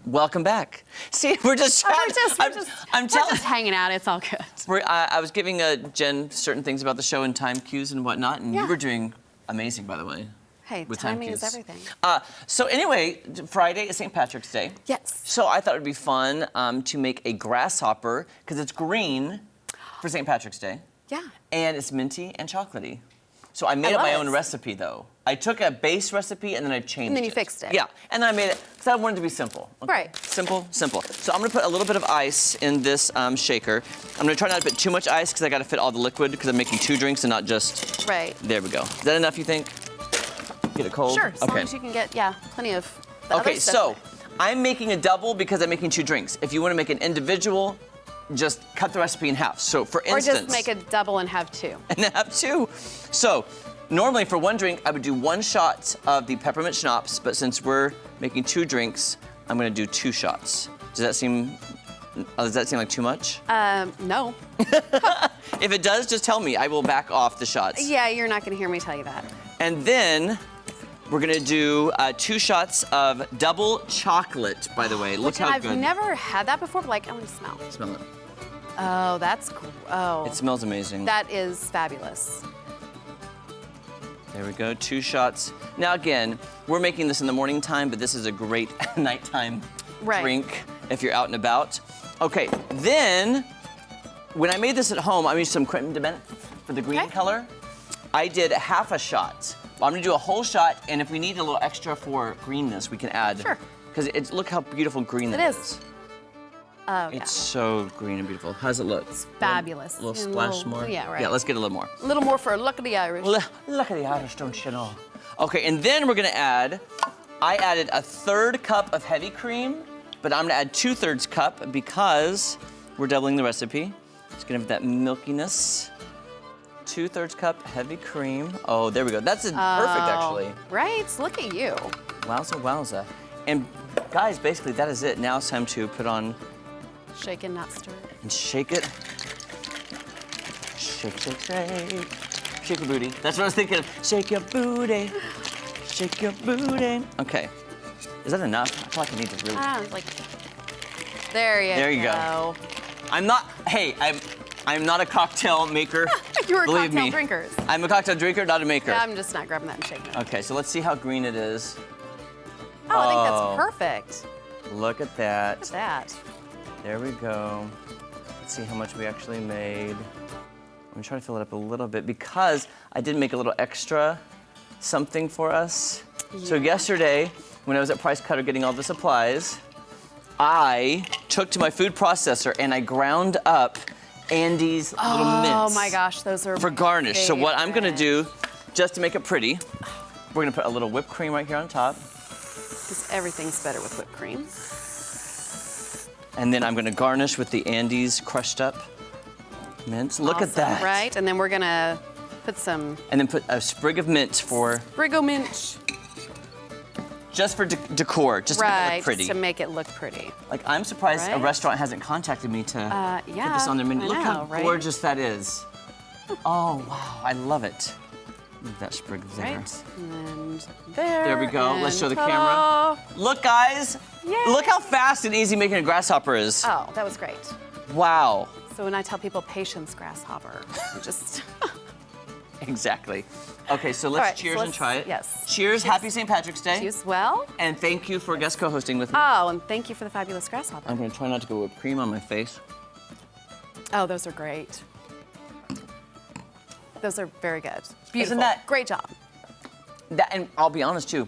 Welcome back. See, we're just I'm just hanging out. It's all good. I was giving Jen certain things about the show and time cues and whatnot, and you were doing amazing, by the way. Hey, with timing is everything. So anyway, Friday is St. Patrick's Day. Yes. So I thought it would be fun to make a grasshopper because it's green for St. Patrick's Day. Yeah. And it's minty and chocolatey. So I made up my own recipe, though. I took a base recipe and then I changed it. And then you fixed it. Yeah, and then I made it, because I wanted it to be simple. Okay? Right. Simple, simple. So I'm gonna put a little bit of ice in this shaker. I'm gonna try not to put too much ice, because I gotta fit all the liquid, because I'm making 2 drinks and not just... Right. There we go. Is that enough, you think? Get it cold? Sure, as long as you can get, plenty of the Okay, other stuff. so I'm making a double because I'm making 2 drinks. If you wanna make an individual, just cut the recipe in half. So for instance... Or just make a double and have 2. And have 2. So, normally for 1 drink, I would do 1 shot of the peppermint schnapps, but since we're making 2 drinks, I'm gonna do 2 shots. Does that seem like too much? No. If it does, just tell me. I will back off the shots. Yeah, you're not gonna hear me tell you that. And then we're gonna do 2 shots of double chocolate, by the way. Look how good. I've never had that before, but like, I wanna smell. Smell it. Oh, that's cool. Oh. It smells amazing. That is fabulous. There we go, 2 shots. Now again, we're making this in the morning time, but this is a great nighttime drink if you're out and about. Okay, then, when I made this at home, I used some creme de menthe for the green color. I did half a shot. Well, I'm gonna do a whole shot, and if we need a little extra for greenness, we can add. Sure. Because look how beautiful green that is. Oh, it's so green and beautiful. How's it look? It's fabulous. A little splash more? Yeah, right. Yeah, let's get a little more. A little more for luck of the Irish. Look at the Irish, don't you know? Okay, and then we're gonna add, I added a 1/3 cup of heavy cream, but I'm gonna add 2/3 cup because we're doubling the recipe. It's gonna have that milkiness. 2/3 cup heavy cream. Oh, there we go. That's perfect, actually. Right, look at you. Wowza, wowza. And guys, basically that is it. Now it's time to put on shake and not stir. And shake it. Shake, shake, shake. Shake your booty. That's what I was thinking of. Shake your booty. Shake your booty. Okay. Is that enough? I feel like I need to really... There you go. I'm not, hey, I'm not a cocktail maker. You're a Believe cocktail me. drinker. I'm a cocktail drinker, not a maker. Yeah, I'm just not grabbing that and shaking it. Okay, so let's see how green it is. Oh, I think that's perfect. Look at that. Look at that. There we go. Let's see how much we actually made. I'm trying to fill it up a little bit because I did make a little extra something for us. Yeah. So yesterday, when I was at Price Cutter getting all the supplies, I took to my food processor and I ground up Andy's little mints. Oh my gosh, those are for garnish. favorite. So what I'm gonna do, just to make it pretty, we're gonna put a little whipped cream right here on top. Because everything's better with whipped cream. And then I'm gonna garnish with the Andy's crushed up mints. Look at that. Right, and then we're gonna put some... And then put a sprig of mint for... Sprig of mint. Just for decor, just to make it look pretty. Just to make it look pretty. Like, I'm surprised a restaurant hasn't contacted me to put this on their menu. Look how gorgeous that is. Oh, wow, I love it. Leave that sprig there. Right, and there. There we go. Let's show the camera. Look, guys. Yay. Look how fast and easy making a grasshopper is. Oh, that was great. Wow. So when I tell people patience, grasshopper, you just... Exactly. Okay, so let's cheers and try it. Yes. Cheers. Happy St. Patrick's Day. Cheers well. And thank you for guest co-hosting with me. Oh, and thank you for the fabulous grasshopper. I'm gonna try not to go with cream on my face. Oh, those are great. Those are very good. Beautiful. Isn't that... Great job. And I'll be honest too,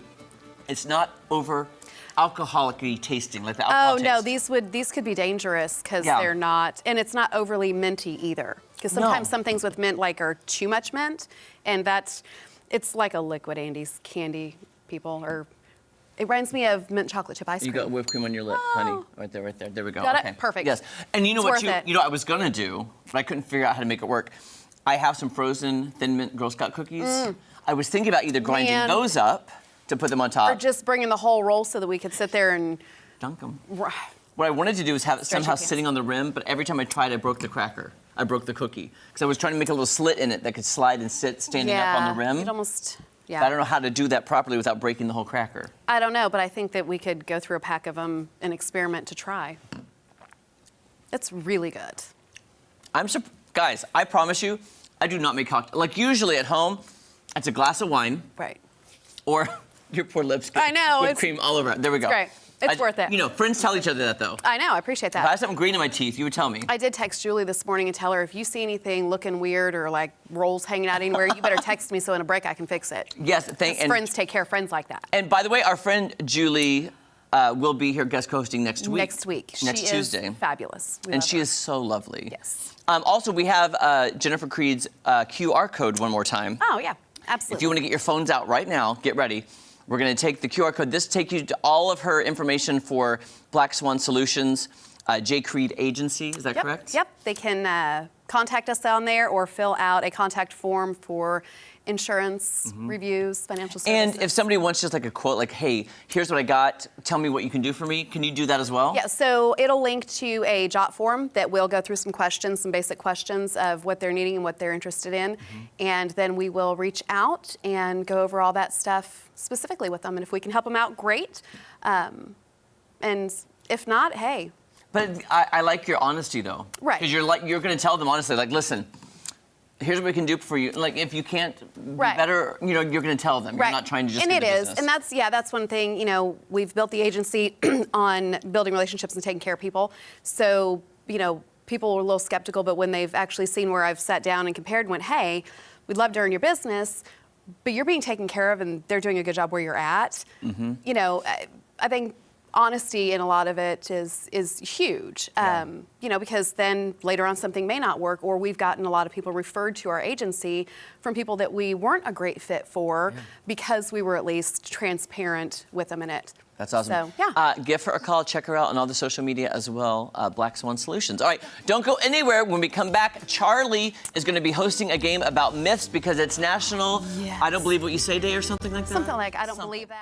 it's not over alcoholic-y tasting like the alcohol taste. No, these could be dangerous because they're not, and it's not overly minty either. Because sometimes some things with mint are too much mint, and it's like a liquid Andy's candy, people, or it reminds me of mint chocolate chip ice cream. You got whipped cream on your lip, honey. Right there, right there. There we go. Got it? Perfect. Yes. And you know what you know I was gonna do, but I couldn't figure out how to make it work. I have some frozen Thin Mint Girl Scout cookies. I was thinking about either grinding those up to put them on top. Or just bringing the whole roll so that we could sit there and... Dunk them. What I wanted to do was have it somehow sitting on the rim, but every time I tried, I broke the cracker. I broke the cookie. Because I was trying to make a little slit in it that could slide and sit standing up on the rim. You'd almost Yeah. But I don't know how to do that properly without breaking the whole cracker. I don't know, but I think that we could go through a pack of them and experiment to try. It's really good. Guys, I promise you, I do not make cocktails. Like usually at home, it's a glass of wine. Right. Or your poor lips get I know, whipped cream all over. There we go. Great. It's worth it. You know, friends tell each other that though. I know, I appreciate that. If I had something green in my teeth, you would tell me. I did text Julie this morning and tell her, if you see anything looking weird or like rolls hanging out anywhere, you better text me so in a break I can fix it. Yes, friends take care of friends like that. And by the way, our friend Julie will be here guest hosting next week. Next week. Next Tuesday. Is fabulous. And she is so lovely. Yes. Also, we have Jennifer Creed's QR code one more time. Oh, yeah, absolutely. If you want to get your phones out right now, get ready. We're going to take the QR code. This takes you to all of her information for Black Swan Solutions, J. Creed Agency. Is that correct? Yep. They can contact us on there or fill out a contact form for insurance reviews, financial services. And if somebody wants just like a quote, like, hey, here's what I got, tell me what you can do for me, can you do that as well? Yeah, so it'll link to a JOT form that will go through some questions, some basic questions of what they're needing and what they're interested in. And then we will reach out and go over all that stuff specifically with them. And if we can help them out, great. And if not, hey. But I like your honesty though. Right. Because you're going to tell them honestly, like, listen, here's what we can do for you. Like, if you can't be better, you know, you're going to tell them. You're not trying to just And get it the is. business. And that's one thing, you know, we've built the agency on building relationships and taking care of people. So, you know, people were a little skeptical, but when they've actually seen where I've sat down and compared and went, hey, we'd love to earn your business, but you're being taken care of and they're doing a good job where you're at. You know, I think honesty in a lot of it is huge, you know, because then later on something may not work, or we've gotten a lot of people referred to our agency from people that we weren't a great fit for because we were at least transparent with them in it. That's awesome. So, yeah. Give her a call. Check her out on all the social media as well, Black Swan Solutions. All right, don't go anywhere. When we come back, Charlie is going to be hosting a game about myths because it's National I Don't Believe What You Say Day or something like that. Something like I don't believe that.